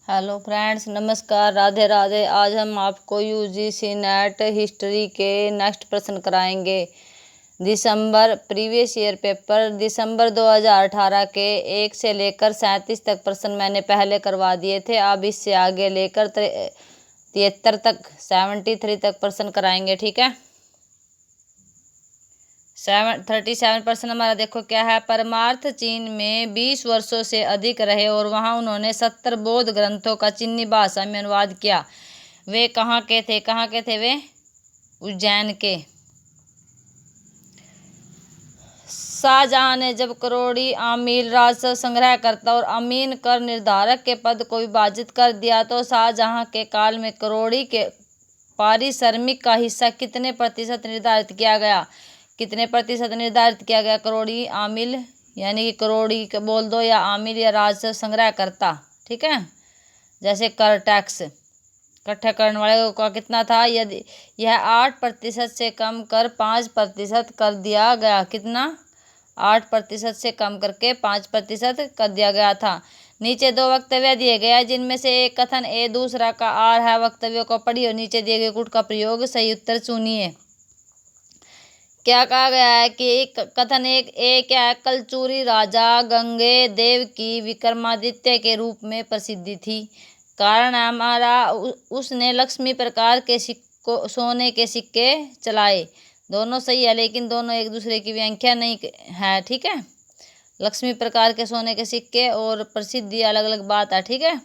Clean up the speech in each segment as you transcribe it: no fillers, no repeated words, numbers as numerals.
Hello friends, नमस्कार, राधे राधे। आज हम आपको यूजीसी नेट हिस्ट्री के नेक्स्ट प्रश्न कराएंगे। दिसंबर प्रीवियस ईयर पेपर दिसंबर 2018 के 1 से लेकर 37 तक प्रश्न मैंने पहले करवा दिए थे। अब इससे आगे लेकर 73 तक 73 तक प्रश्न कराएंगे, ठीक है। 37 प्रश्न हमारा देखो क्या है। परमार्थ चीन में 20 वर्षों से अधिक रहे और वहां उन्होंने 70 बौद्ध ग्रंथों का चीनी भाषा में अनुवाद किया। वे कहाँ के थे वे? उज्जैन के। शाहजहां ने जब करोड़ी आमील राजस्व संग्रहकर्ता और अमीन कर निर्धारक के पद को विभाजित कर दिया तो शाहजहां के काल में करोड़ी के पारिश्रमिक का हिस्सा कितने प्रतिशत निर्धारित किया गया? करोड़ी आमिल यानी कि करोड़ी बोल दो, या आमिल या राजस्व संग्रह करता, ठीक है। जैसे कर टैक्स इकट्ठा करने वाले का कितना था? यदि यह 8% से कम कर 5% कर दिया गया। कितना? 8% से कम करके 5% कर दिया गया था। नीचे दो वक्तव्य दिए गए जिनमें से एक कथन ए दूसरा का आर है। वक्तव्यों को पढ़िए और नीचे दिए गए गुट का प्रयोग सही उत्तर चुनिए। क्या कहा गया है कि कथन एक ए क्या है? कलचूरी राजा गंगे देव की विक्रमादित्य के रूप में प्रसिद्धि थी। कारण हमारा उसने लक्ष्मी प्रकार के सिक्कों सोने के सिक्के चलाए। दोनों सही है, लेकिन दोनों एक दूसरे की व्याख्या नहीं है, ठीक है। लक्ष्मी प्रकार के सोने के सिक्के और प्रसिद्धि अलग अलग बात है, ठीक है।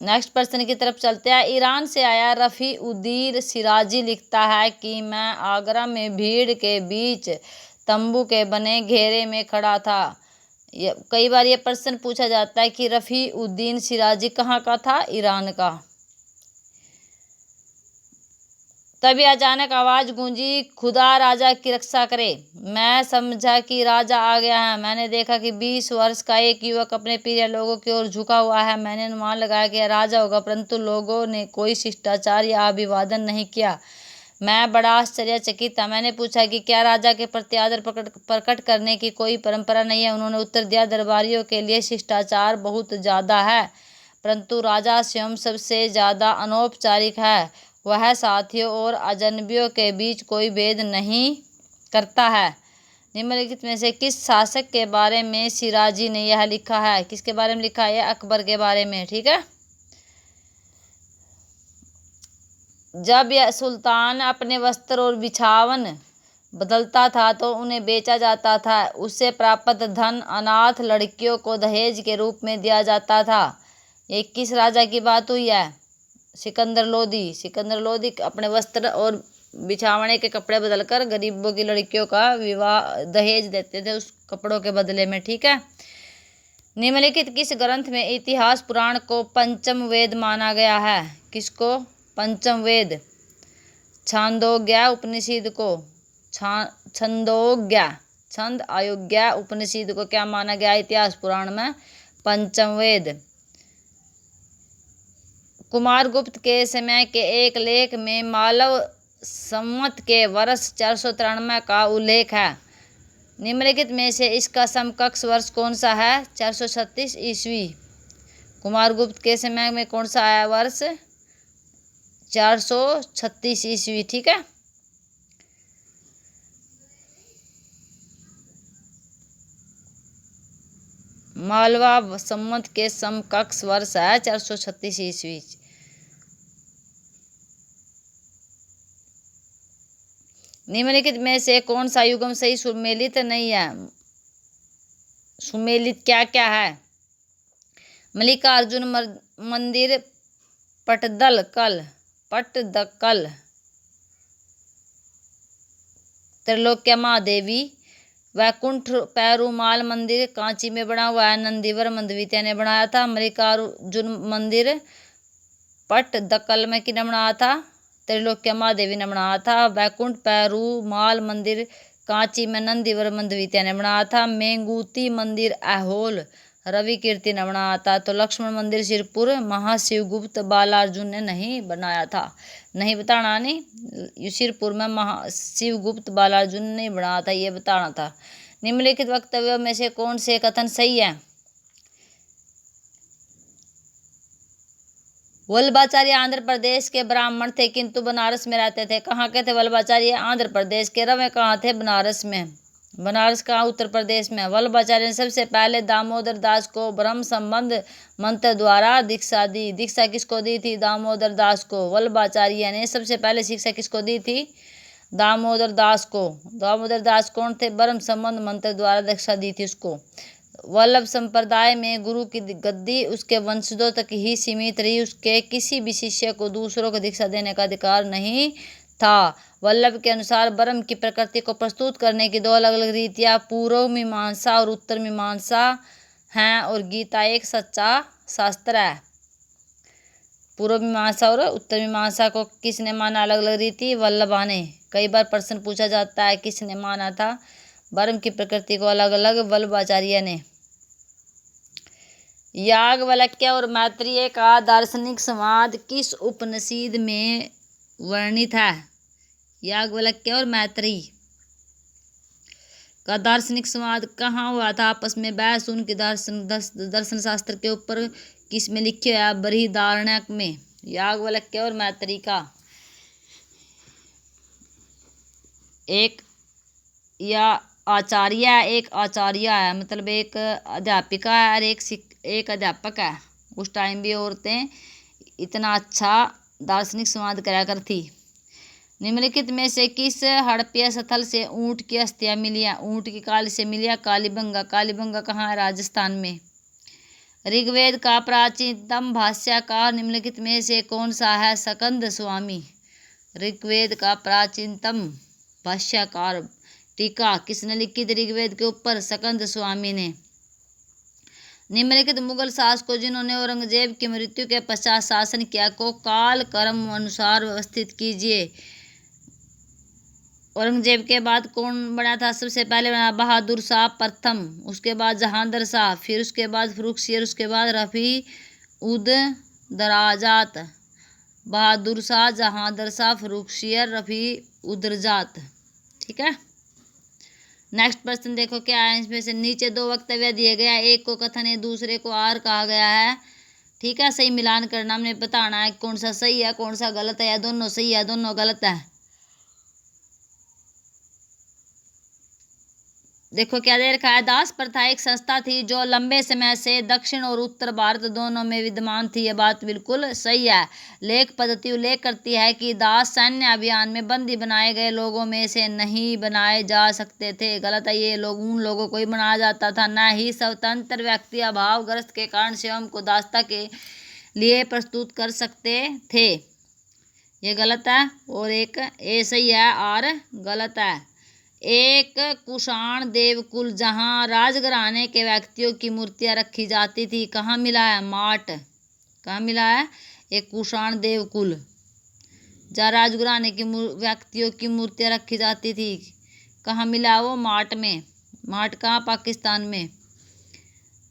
नेक्स्ट प्रश्न की तरफ चलते हैं। ईरान से आया रफ़ी उद्दीन सिराजी लिखता है कि मैं आगरा में भीड़ के बीच तंबू के बने घेरे में खड़ा था। कई बार ये प्रश्न पूछा जाता है कि रफ़ी उद्दीन सिराजी कहाँ का था? ईरान का। तभी अचानक आवाज़ गूंजी, खुदा राजा की रक्षा करे। मैं समझा कि राजा आ गया है। मैंने देखा कि 20 वर्ष का एक युवक अपने प्रिय लोगों की ओर झुका हुआ है। मैंने अनुमान लगाया कि राजा होगा, परंतु लोगों ने कोई शिष्टाचार या अभिवादन नहीं किया। मैं बड़ा आश्चर्यचकित था। मैंने पूछा कि क्या राजा के प्रति आदर प्रकट करने की कोई परंपरा नहीं है? उन्होंने उत्तर दिया, दरबारियों के लिए शिष्टाचार बहुत ज़्यादा है, परंतु राजा स्वयं सबसे ज़्यादा अनौपचारिक है। वह साथियों और अजनबियों के बीच कोई भेद नहीं करता है। निम्नलिखित में से किस शासक के बारे में सिराजी ने यह लिखा है? किसके बारे में लिखा है? अकबर के बारे में, ठीक है। जब यह सुल्तान अपने वस्त्र और बिछावन बदलता था तो उन्हें बेचा जाता था। उससे प्राप्त धन अनाथ लड़कियों को दहेज के रूप में दिया जाता था। ये किस राजा की बात हुई है? सिकंदर लोधी अपने वस्त्र और बिछावने के कपड़े बदलकर गरीबों की लड़कियों का विवाह दहेज देते थे उस कपड़ों के बदले में, ठीक है। निम्नलिखित किस ग्रंथ में इतिहास पुराण को पंचम वेद माना गया है? किसको पंचम वेद? छांदोग्य उपनिषद को छंद अयोग्य उपनिषद को क्या माना गया इतिहास पुराण में? पंचम वेद। कुमारगुप्त के समय के एक लेख में मालव संवत के वर्ष 493 का उल्लेख है। निम्नलिखित में से इसका समकक्ष वर्ष कौन सा है? 436 ईस्वी। कुमारगुप्त के समय में कौन सा आया वर्ष? 436 ईस्वी, ठीक है। मालवा संवत के समकक्ष वर्ष है 436 ईस्वी। निम्नलिखित में से कौन सा युग्म सही सुमेलित नहीं है? सुमेलित क्या क्या है? मल्लिकार्जुन मंदिर, पटदकल, त्रिलोक्य महादेवी, वैकुंठ पेरुमाल मंदिर कांची में बना हुआ है, नंदीवर मंदवित्या ने बनाया था। मल्लिकार्जुन मंदिर पटदकल में किसने बनाया था? त्रिलोक्य महादेवी ने बनाया था। वैकुंठ पेरुमाल मंदिर कांची में नंदीवर मंदवित्या ने बनाया था। मेंगूती मंदिर ऐहोल रवि कीर्ति ने बनाया था। तो लक्ष्मण मंदिर सिरपुर महाशिवगुप्त बालार्जुन ने नहीं बनाया था। नहीं बताना नहीं, सिरपुर में महाशिवगुप्त बालार्जुन ने नहीं बनाया था, ये बताना था। निम्नलिखित वक्तव्यों में से कौन से कथन सही है? वल्लभाचार्य आंध्र प्रदेश के ब्राह्मण थे किंतु बनारस में रहते थे। कहाँ के थे वल्लभाचार्य? आंध्र प्रदेश के। रवे कहाँ थे? बनारस में। बनारस का उत्तर प्रदेश में। वल्लभाचार्य ने सबसे पहले दामोदर दास को ब्रह्म संबंध मंत्र द्वारा दीक्षा दी। दीक्षा किसको दी थी? दामोदर दास को। वल्लभाचार्य ने सबसे पहले शिक्षा किसको दी थी? दामोदर दास को। दामोदर दास कौन थे? ब्रह्म संबंध मंत्र द्वारा दीक्षा दी थी उसको। वल्लभ संप्रदाय में गुरु की गद्दी उसके वंशजों तक ही सीमित रही। उसके किसी भी शिष्य को दूसरों को दीक्षा देने का अधिकार नहीं था। वल्लभ के अनुसार ब्रह्म की प्रकृति को प्रस्तुत करने की दो अलग अलग रीतियाँ पूर्व मीमांसा और उत्तर मीमांसा हैं और गीता एक सच्चा शास्त्र है। पूर्व मीमांसा और उत्तर मीमांसा को किसने माना अलग अलग रीति? वल्लभा ने। कई बार प्रश्न पूछा जाता है किसने माना था ब्रह्म की प्रकृति को अलग अलग? वल्लभाचार्य ने। याज्ञवल्क्य और मैत्रेय का दार्शनिक संवाद किस उपनिषद में वर्णित है? याज्ञवल्क्य और मैत्रेय का दार्शनिक संवाद कहाँ हुआ था आपस में बहस उनके दर्शन शास्त्र के ऊपर? किस में लिखे हुआ है? बृहदारण्यक में। याज्ञवल्क्य और मैत्रेय का। एक या आचार्य है, एक आचार्य है, मतलब एक अध्यापिका है और एक अध्यापक है। उस टाइम भी औरतें इतना अच्छा दार्शनिक संवाद करा करती। निम्नलिखित में से किस हड़प्पा स्थल से ऊंट की अस्थियां मिलियां? ऊंट की काल से मिलिया कालीबंगा। कालीबंगा कहाँ है? राजस्थान में। ऋग्वेद का प्राचीनतम भाष्यकार निम्नलिखित में से कौन सा है? स्कंद स्वामी। ऋग्वेद का प्राचीनतम भाष्यकार टीका किसने लिखी थी ऋग्वेद के ऊपर? स्कंद स्वामी ने। निम्नलिखित मुगल शासकों जिन्होंने औरंगजेब की मृत्यु के पश्चात शासन किया को काल क्रम अनुसार व्यवस्थित कीजिए। औरंगजेब के बाद कौन बना था? सबसे पहले बना बहादुर शाह प्रथम, उसके बाद जहांगीर शाह, फिर उसके बाद फर्रुखसियर, उसके बाद रफी उद दराजात। बहादुर शाह, जहांगीर शाह, फर्रुखसियर, रफी उदरजात। ठीक है। नेक्स्ट प्रश्न देखो क्या है इसमें से। नीचे दो वक्तव्य दिए गए हैं, एक को कथन है दूसरे को आर कहा गया है। ठीक है। सही मिलान करना हमने बताना है कौन सा सही है कौन सा गलत है, या दोनों सही है दोनों गलत है। देखो क्या दे रखा है। दास प्रथा एक संस्था थी जो लंबे समय से दक्षिण और उत्तर भारत दोनों में विद्यमान थी। यह बात बिल्कुल सही है। लेख पद्धति उल्लेख करती है कि दास सैन्य अभियान में बंदी बनाए गए लोगों में से नहीं बनाए जा सकते थे। गलत है। ये लोग उन लोगों को ही बनाया जाता था, न ही स्वतंत्र व्यक्ति अभावग्रस्त के कारण स्वयं को दासता के लिए प्रस्तुत कर सकते थे। ये गलत है। और एक ए सही है, आर गलत है। एक कुषाण देवकुल जहाँ राजघराने के व्यक्तियों की मूर्तियां रखी जाती थी कहाँ मिला है? माट। कहाँ मिला है? एक कुषाण देवकुल जहाँ राजघराने की व्यक्तियों की मूर्तियां रखी जाती थी कहाँ मिला? वो माट में। माट कहाँ? पाकिस्तान में।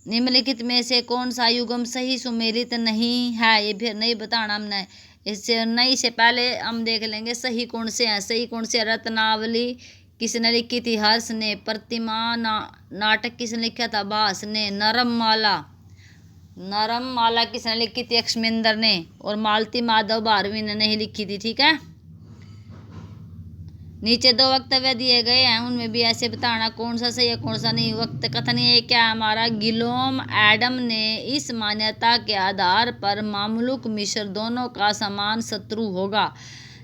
निम्नलिखित में से कौन सा युग्म सही सुमेलित नहीं है? ये फिर नहीं बताना हमने। इससे नहीं से पहले हम देख लेंगे सही कौन से हैं। सही कौन से? रत्नावली किसने लिखी थी? हर्ष ने। प्रतिमा नाटक किसने लिखा था? भास ने। नरम माला किसने लिखी थी? लक्ष्मेंद्र ने। और मालती माधव भारवी ने नहीं लिखी थी। ठीक है। नीचे दो वक्तव्य दिए गए हैं उनमें भी ऐसे बताना कौन सा सही है कौन सा नहीं। वक्त कथन ये क्या है हमारा? गिलोम एडम ने इस मान्यता के आधार पर मामलुक मिस्र दोनों का समान शत्रु होगा।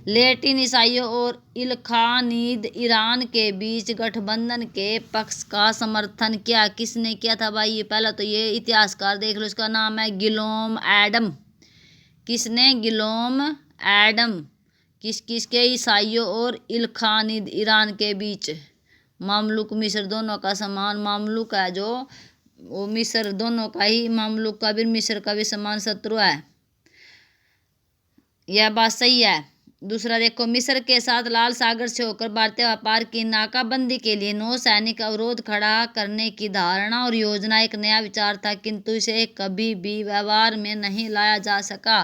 लैटिन ईसाइयों और इल्खानीद ईरान के बीच गठबंधन के पक्ष का समर्थन किया। किसने किया था भाई? ये पहला तो ये इतिहासकार देख लो, इसका नाम है गिलोम एडम। किसने? गिलोम एडम। किसके? ईसाइयों और इल्खानीद ईरान के बीच। मामलुक मिस्र दोनों का समान। मामलुक है जो वो मिस्र दोनों का ही, मामलुक का भी मिस्र का भी समान शत्रु है। यह बात सही है। दूसरा देखो, मिस्र के साथ लाल सागर से होकर भारतीय व्यापार की नाकाबंदी के लिए नौसैनिक अवरोध खड़ा करने की धारणा और योजना एक नया विचार था, किंतु इसे कभी भी व्यवहार में नहीं लाया जा सका।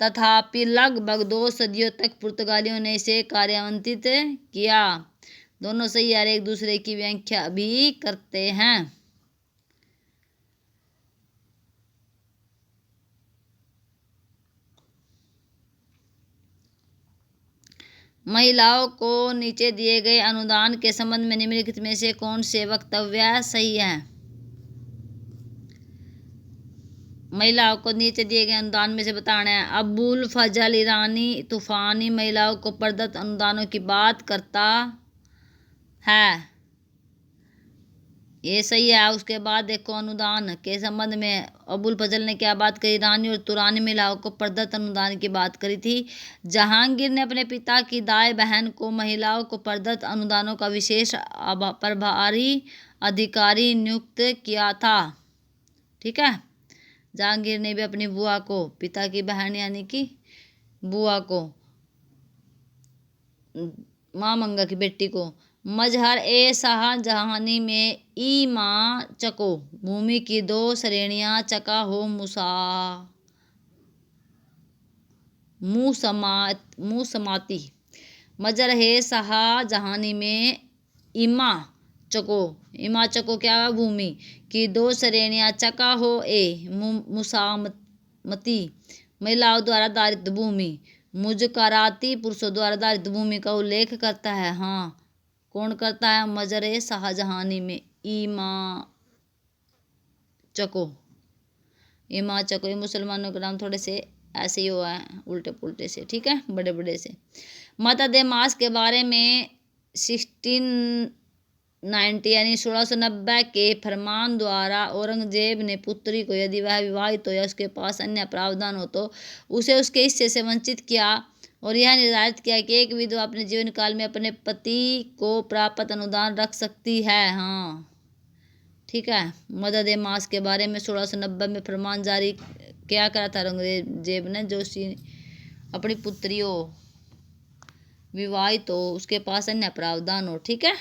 तथापि लगभग 2 सदियों तक पुर्तगालियों ने इसे कार्यान्वित किया। दोनों सही यार एक दूसरे की व्याख्या भी करते हैं। महिलाओं को नीचे दिए गए अनुदान के संबंध में निम्नलिखित में से कौन से वक्तव्य सही है? महिलाओं को नीचे दिए गए अनुदान में से बताना है। अबुल फजल ईरानी तूफानी महिलाओं को प्रदत्त अनुदानों की बात करता है, ये सही है। उसके बाद देखो अनुदान के संबंध में अबुल फजल ने क्या बात करी? ईरानी और तुरानी महिलाओं को प्रदत्त अनुदान की बात करी थी। जहांगीर ने अपने पिता की दाई बहन को महिलाओं को प्रदत्त अनुदानों का विशेष प्रभारी अधिकारी नियुक्त किया था। ठीक है, जहांगीर ने भी अपनी बुआ को, पिता की बहन यानी कि बुआ को, माँ मंगा की बेटी को, मजहर ए शाहजहानी में ई माँ चको भूमि की 2 श्रेणियां चका हो मुसमाती। मजहर ए शाहजहानी में इमा चको क्या है? भूमि की 2 श्रेणियां चका हो ए मुसामती महिलाओं द्वारा धारित भूमि, मुजकराती पुरुषों द्वारा धारित भूमि का उल्लेख करता है। हाँ, कौन करता है? मजरे शाहजहानी में इमा चको। ये मुसलमानों के नाम थोड़े से ऐसे ही हुआ है, उल्टे पुल्टे से। ठीक है, बड़े बड़े से। मतदे मास के बारे में 1690 यानी 1690 के फरमान द्वारा औरंगजेब ने पुत्री को यदि वह विवाहित हो या उसके पास अन्य प्रावधान हो तो उसे उसके हिस्से से वंचित किया और यह निर्धारित किया कि एक विधवा अपने जीवन काल में अपने पति को प्राप्त अनुदान रख सकती है। हाँ, ठीक है। मदद ए मास के बारे में 1690 में फरमान जारी क्या करा था औरंगजेब ने? जो अपनी पुत्री हो, विवाहित हो, उसके पास अन्य प्रावधान हो। ठीक है,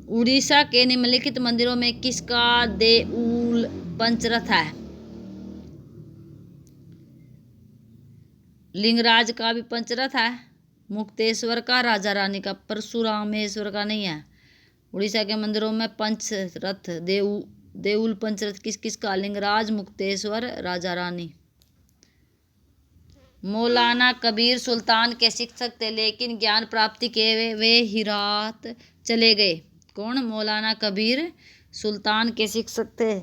उड़ीसा के निम्नलिखित मंदिरों में किसका देउल पंचरथ है? लिंगराज का भी पंचरथ है, मुक्तेश्वर का, राजा रानी का, परशुरामेश्वर का नहीं है। उड़ीसा के मंदिरों में पंचरथ देउल पंचरथ किस किस का? लिंगराज, मुक्तेश्वर, राजा रानी। मौलाना कबीर सुल्तान के शिक्षक थे लेकिन ज्ञान प्राप्ति के वे हिरात चले गए। कौन? मौलाना कबीर सुल्तान के शिक्षक थे,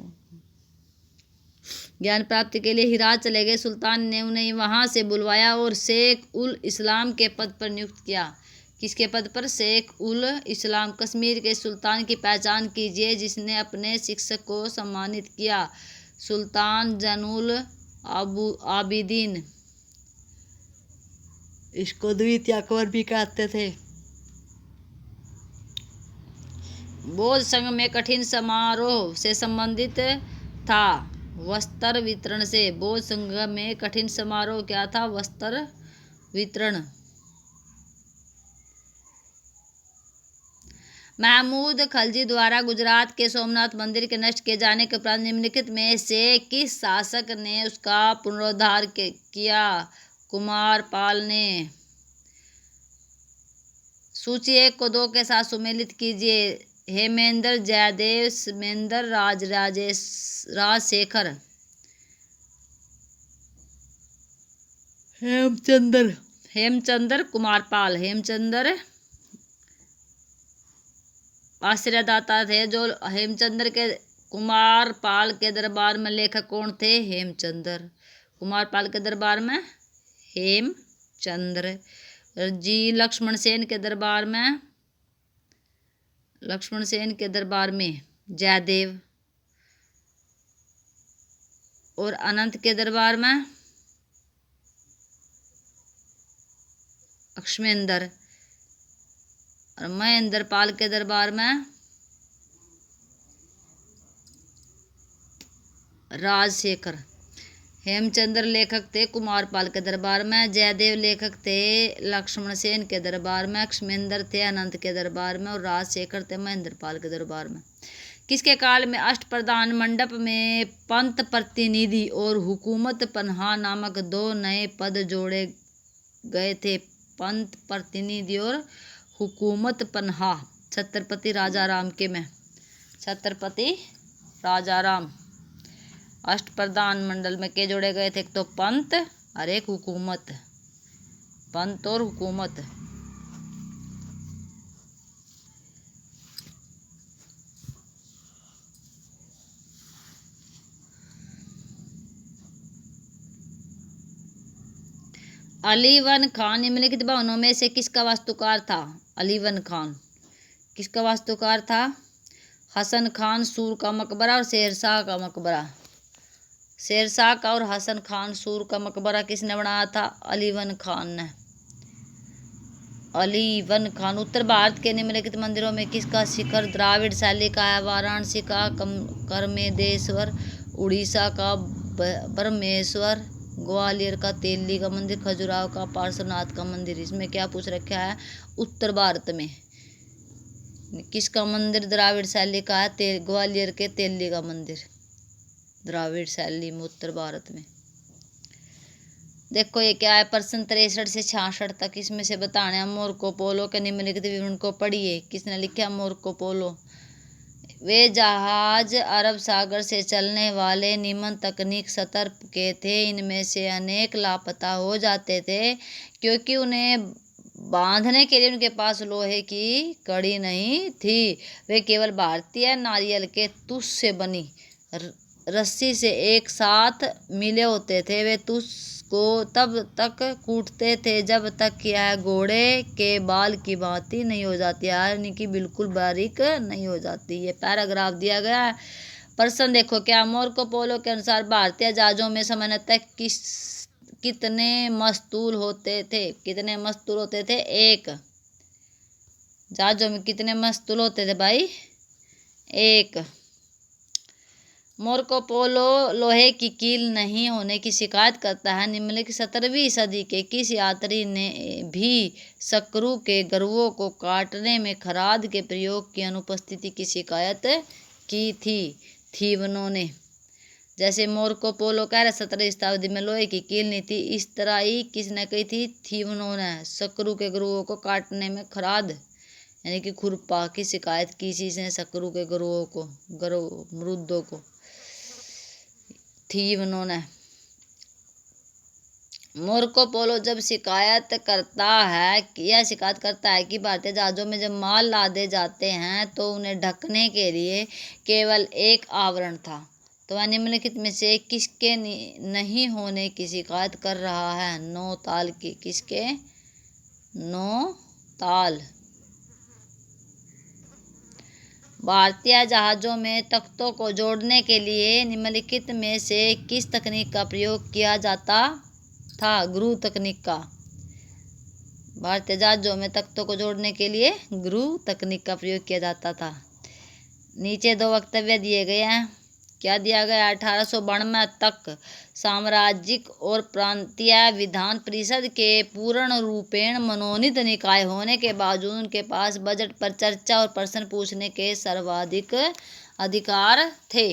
ज्ञान प्राप्ति के लिए हिरात चले गए। सुल्तान ने उन्हें वहां से बुलवाया और शेख उल इस्लाम के पद पर नियुक्त किया। किसके पद पर? शेख उल इस्लाम। कश्मीर के सुल्तान की पहचान कीजिए जिसने अपने शिक्षक को सम्मानित किया। सुल्तान जैनुल आबिदीन, इसको द्वितीय अकबर भी कहते थे। बौद्ध संघ में कठिन समारोह से संबंधित था, वस्त्र वितरण से। बौद्ध संघ में कठिन समारोह क्या था? वस्त्र वितरण। महमूद खलजी द्वारा गुजरात के सोमनाथ मंदिर के नष्ट किए जाने के उपरांत निम्नलिखित में से किस शासक ने उसका पुनरुद्धार किया? कुमारपाल ने। सूची 1 को 2 के साथ सुमेलित कीजिए। हेमेंद्र, जयदेव, समेंद्र, राजशेखर, हेमचंद्र, कुमारपाल। हेमचंद्र आश्रयदाता थे जो हेमचंद्र के कुमारपाल के दरबार में लेखक कौन थे? हेमचंद्र। कुमारपाल के दरबार में हेमचंद्र जी। लक्ष्मण सेन के दरबार में जयदेव और अनंत के दरबार में लक्ष्मेंद्र और महेंद्र पाल के दरबार में राजशेखर। हेमचंद्र लेखक थे कुमारपाल के दरबार में, जयदेव लेखक थे लक्ष्मण सेन के दरबार में, लक्ष्मेंद्र थे अनंत के दरबार में और राजशेखर थे महेंद्रपाल के दरबार में। किसके काल में अष्टप्रधान मंडप में पंत प्रतिनिधि और हुकूमत पनहा नामक 2 नए पद जोड़े गए थे? पंत प्रतिनिधि और हुकूमत पनहा। छत्रपति राजाराम के में, छत्रपति राजाराम। अष्टप्रधान मंडल में के जोड़े गए थे? एक तो पंत और एक हुकूमत, पंत और हुकूमत। अली वन खान निम्नलिखित भवनों में से किसका वास्तुकार था? अली वन खान किसका वास्तुकार था? हसन खान सूर का मकबरा और शेरशाह का मकबरा। शेरशाह का और हसन खान सूर का मकबरा किसने बनाया था? अली वन खान ने। अली वन खान। उत्तर भारत के निम्नलिखित मंदिरों में किसका शिखर द्राविड़ शैली का है? वाराणसी का करमेदेश्वर, उड़ीसा का ब्रह्मेश्वर, ग्वालियर का तेली का मंदिर, खजुराहो का पार्श्वनाथ का मंदिर। इसमें क्या पूछ रखा है? उत्तर भारत में किसका मंदिर द्राविड़ शैली का है? ग्वालियर के तेली का मंदिर, द्राविड़ शैली में उत्तर भारत में। देखो ये क्या है? प्रश्न 63 से 66 तक इसमें से बताना है। मार्को पोलो के निम्नलिखित विवरण को पढ़िए। किसने लिखा? Marco Polo. वे जहाज अरब सागर से चलने वाले निम्न तकनीक स्तर के थे। इनमें से अनेक लापता हो जाते थे क्योंकि उन्हें बांधने के लिए उनके पास लोहे की कड़ी नहीं थी। वे केवल भारतीय नारियल के तुष से बनी रस्सी से एक साथ मिले होते थे। वे तुष को तब तक कूटते थे जब तक यह घोड़े के बाल की भांति नहीं हो जाती, यानी कि बिल्कुल बारीक नहीं हो जाती। ये पैराग्राफ दिया गया है। प्रश्न देखो क्या? मार्को पोलो के अनुसार भारतीय जहाजों में सामान्यतः कितने मस्तूल होते थे? कितने मस्तूल होते थे? एक। जहाजों में कितने मस्तूल होते थे भाई? एक। मार्को पोलो लोहे की कील नहीं होने की शिकायत करता है। निम्नलिखित 17वीं सदी के किस यात्री ने भी स्क्रू के गरुओं को काटने में खराद के प्रयोग की अनुपस्थिति की शिकायत की थी? थीवनों ने। जैसे मार्को पोलो कह रहे 17वीं शताब्दी में लोहे की कील नहीं थी, इस तरह ही किसने कही थी? थीवनों ने स्क्रू के गरुओं को काटने में खराद यानी कि खुरपा की शिकायत की थी इसने स्क्रू के गरुओं को, मृदों को, थी उन्होंने। मार्को पोलो जब शिकायत करता है कि भारतीय जहाजों में जब माल लादे जाते हैं तो उन्हें ढकने के लिए केवल एक आवरण था, तो वह निम्नलिखित में से किसके नहीं होने की शिकायत कर रहा है? नौ ताल की। किसके? नौ ताल। भारतीय जहाजों में तख्तों को जोड़ने के लिए निम्नलिखित में से किस तकनीक का प्रयोग किया जाता था? ग्रू तकनीक का। भारतीय जहाजों में तख्तों को जोड़ने के लिए ग्रू तकनीक का प्रयोग किया जाता था। नीचे दो वक्तव्य दिए गए हैं। क्या दिया गया? 1892 तक साम्राज्यिक और प्रांतीय विधान परिषद के पूर्ण रूपेण मनोनीत निकाय होने के बावजूद उनके पास बजट पर चर्चा और प्रश्न पूछने के सर्वाधिक अधिकार थे।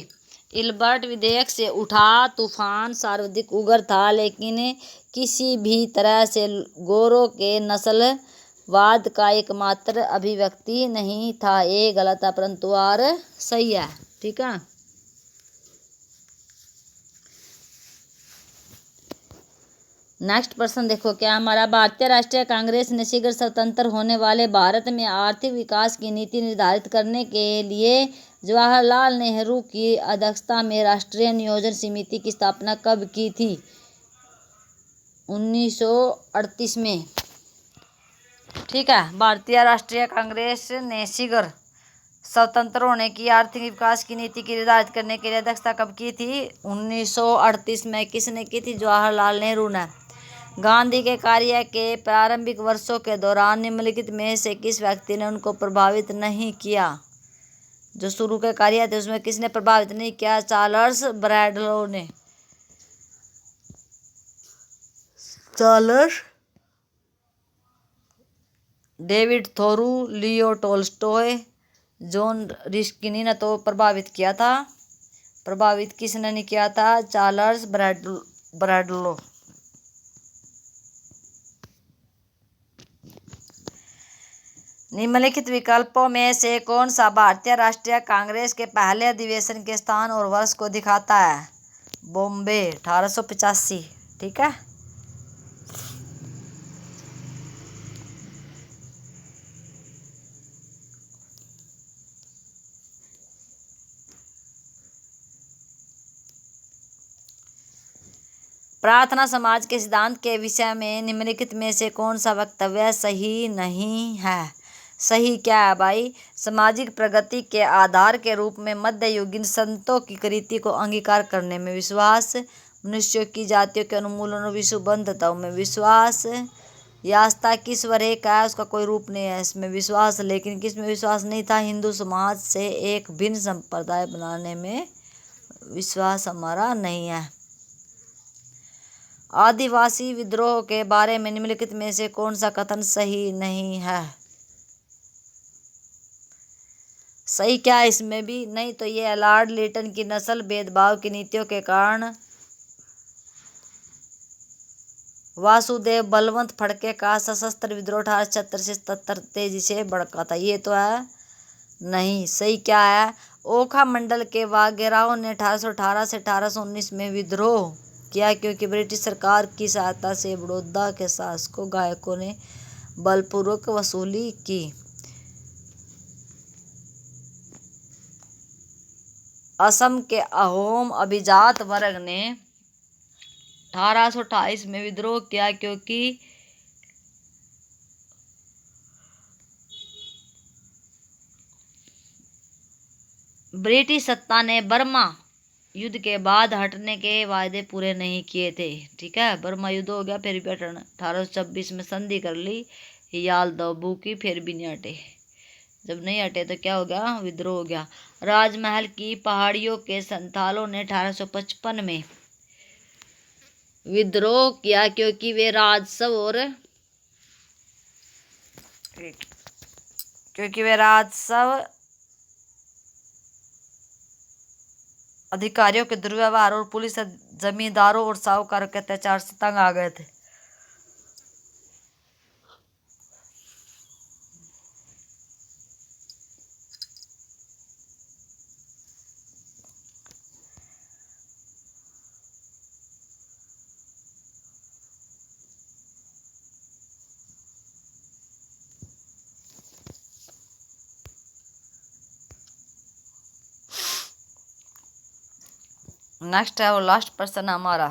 इल्बर्ट विधेयक से उठा तूफान सर्वाधिक उग्र था, लेकिन किसी भी तरह से गोरों के नस्लवाद का एकमात्र अभिव्यक्ति नहीं था। ये गलत है परंतु और सही है। ठीक है। नेक्स्ट प्रश्न देखो क्या हमारा? भारतीय राष्ट्रीय कांग्रेस ने शीघ्र स्वतंत्र होने वाले भारत में आर्थिक विकास की नीति निर्धारित करने के लिए जवाहरलाल नेहरू की अध्यक्षता में राष्ट्रीय नियोजन समिति की स्थापना कब की थी? 1938 में। ठीक है। भारतीय राष्ट्रीय कांग्रेस ने शीघ्र स्वतंत्र होने की आर्थिक विकास की नीति की निर्धारित करने के लिए अध्यक्षता कब की थी? 1938 में। किसने की थी? जवाहरलाल नेहरू ने। गांधी के कार्य के प्रारंभिक वर्षों के दौरान निम्नलिखित में से किस व्यक्ति ने उनको प्रभावित नहीं किया? जो शुरू के कार्य थे उसमें किसने प्रभावित नहीं किया? चार्ल्स ब्रैडलो ने। Charles, David Thoreau, Leo Tolstoy, John Ruskin ने तो प्रभावित किया था। प्रभावित किसने नहीं किया था? चार्ल्स ब्रैडलो। निम्नलिखित विकल्पों में से कौन सा भारतीय राष्ट्रीय कांग्रेस के पहले अधिवेशन के स्थान और वर्ष को दिखाता है? बॉम्बे 1885। ठीक है। प्रार्थना समाज के सिद्धांत के विषय में निम्नलिखित में से कौन सा वक्तव्य सही नहीं है? सही क्या है भाई? सामाजिक प्रगति के आधार के रूप में मध्ययुगीन संतों की कृति को अंगीकार करने में विश्वास, मनुष्यों की जातियों के उन्मूलन और विश्वबंधताओं में विश्वास, यास्ता की ईश्वर एक है, उसका कोई रूप नहीं है, इसमें विश्वास। लेकिन किस में विश्वास नहीं था? हिंदू समाज से एक भिन्न संप्रदाय बनाने में विश्वास हमारा नहीं है। आदिवासी विद्रोह के बारे में निम्नलिखित में से कौन सा कथन सही नहीं है? सही क्या है इसमें भी? नहीं तो ये लॉर्ड लिटन की नस्ल भेदभाव की नीतियों के कारण वासुदेव बलवंत फड़के का सशस्त्र विद्रोह 1876 से 77 तेजी से भड़का था। ये तो है नहीं। सही क्या है? ओखा मंडल के वाघेराओं ने 1818 से 1819 में विद्रोह किया क्योंकि ब्रिटिश सरकार की सहायता से बड़ौदा के शासकों गायकों ने बलपूर्वक वसूली की। असम के अहोम अभिजात वर्ग ने 1828 में विद्रोह किया क्योंकि ब्रिटिश सत्ता ने बर्मा युद्ध के बाद हटने के वायदे पूरे नहीं किए थे। ठीक है। बर्मा युद्ध हो गया, फिर भी हटना। 1826 में संधि कर ली याल दबू की, फिर भी नहीं हटे। जब नहीं हटे तो क्या हो गया? विद्रोह हो गया। राजमहल की पहाड़ियों के संथालों ने 1855 में विद्रोह किया क्योंकि वे राजस्व अधिकारियों के दुर्व्यवहार और पुलिस जमींदारों और साहूकारों के अत्याचार से तंग आ गए थे। नेक्स्ट है वो लास्ट पर्सन हमारा